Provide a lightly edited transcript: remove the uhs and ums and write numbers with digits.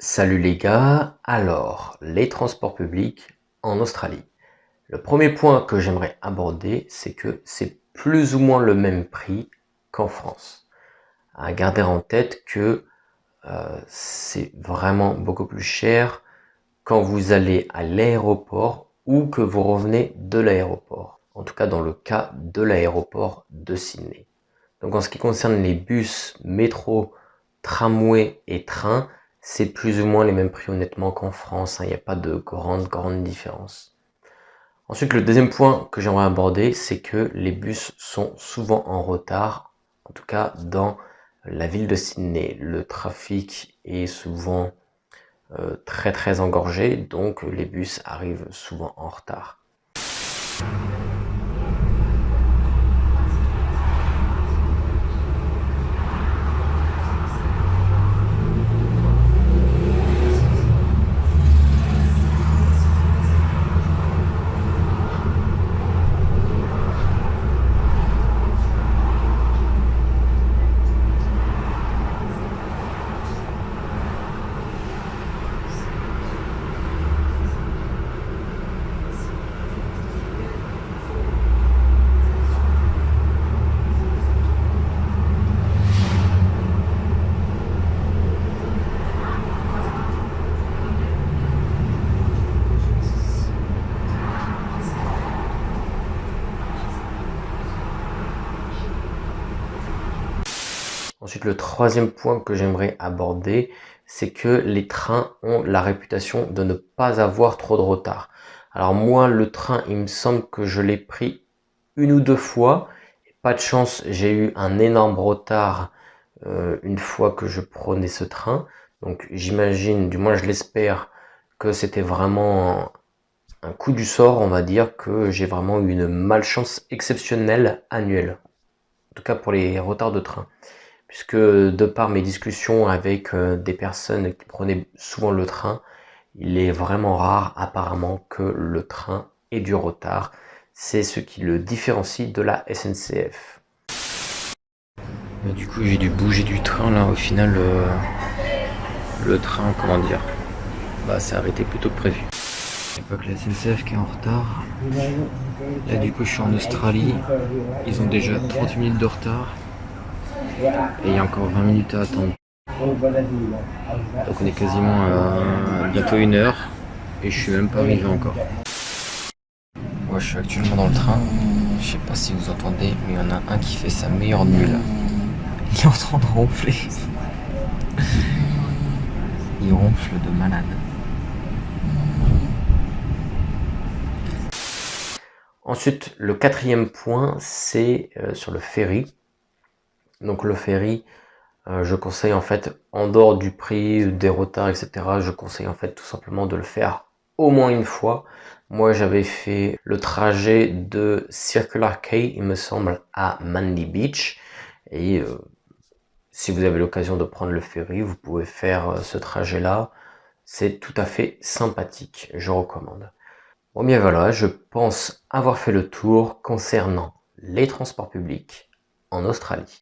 Salut les gars, alors les transports publics en Australie. Le premier point que j'aimerais aborder, c'est que c'est plus ou moins le même prix qu'en France. À garder en tête que c'est vraiment beaucoup plus cher quand vous allez à l'aéroport ou que vous revenez de l'aéroport. En tout cas dans le cas de l'aéroport de Sydney. Donc en ce qui concerne les bus, métro, tramway et trains, c'est plus ou moins les mêmes prix honnêtement qu'en France, il n'y a pas de grande différence. Ensuite, le deuxième point que j'aimerais aborder, c'est que les bus sont souvent en retard, en tout cas dans la ville de Sydney. Le trafic est souvent très engorgé, donc les bus arrivent souvent en retard. Ensuite, le troisième point que j'aimerais aborder, c'est que les trains ont la réputation de ne pas avoir trop de retard. Alors moi, le train, il me semble que je l'ai pris une ou deux fois. Pas de chance, j'ai eu un énorme retard une fois que je prenais ce train. Donc j'imagine, du moins je l'espère, que c'était vraiment un coup du sort, on va dire, que j'ai vraiment eu une malchance exceptionnelle annuelle. En tout cas pour les retards de train. Puisque de par mes discussions avec des personnes qui prenaient souvent le train, il est vraiment rare apparemment que le train ait du retard. C'est ce qui le différencie de la SNCF. Mais du coup j'ai dû bouger du train là, au final le train, comment dire, s'est arrêté plus tôt que prévu. Il n'y a pas que la SNCF qui est en retard. Là du coup je suis en Australie, ils ont déjà 30 minutes de retard. Et il y a encore 20 minutes à attendre. Donc on est quasiment à bientôt 1 heure et je suis même pas arrivé encore. Moi je suis actuellement dans le train. Je sais pas si vous entendez, mais il y en a un qui fait sa meilleure nuit là. Il est en train de ronfler. Il ronfle de malade. Ensuite, le quatrième point, c'est sur le ferry. Donc le ferry, je conseille en fait, en dehors du prix, des retards, etc., je conseille en fait tout simplement de le faire au moins une fois. Moi j'avais fait le trajet de Circular Quay, il me semble, à Manly Beach. Et si vous avez l'occasion de prendre le ferry, vous pouvez faire ce trajet-là. C'est tout à fait sympathique, je recommande. Bon bien voilà, je pense avoir fait le tour concernant les transports publics en Australie.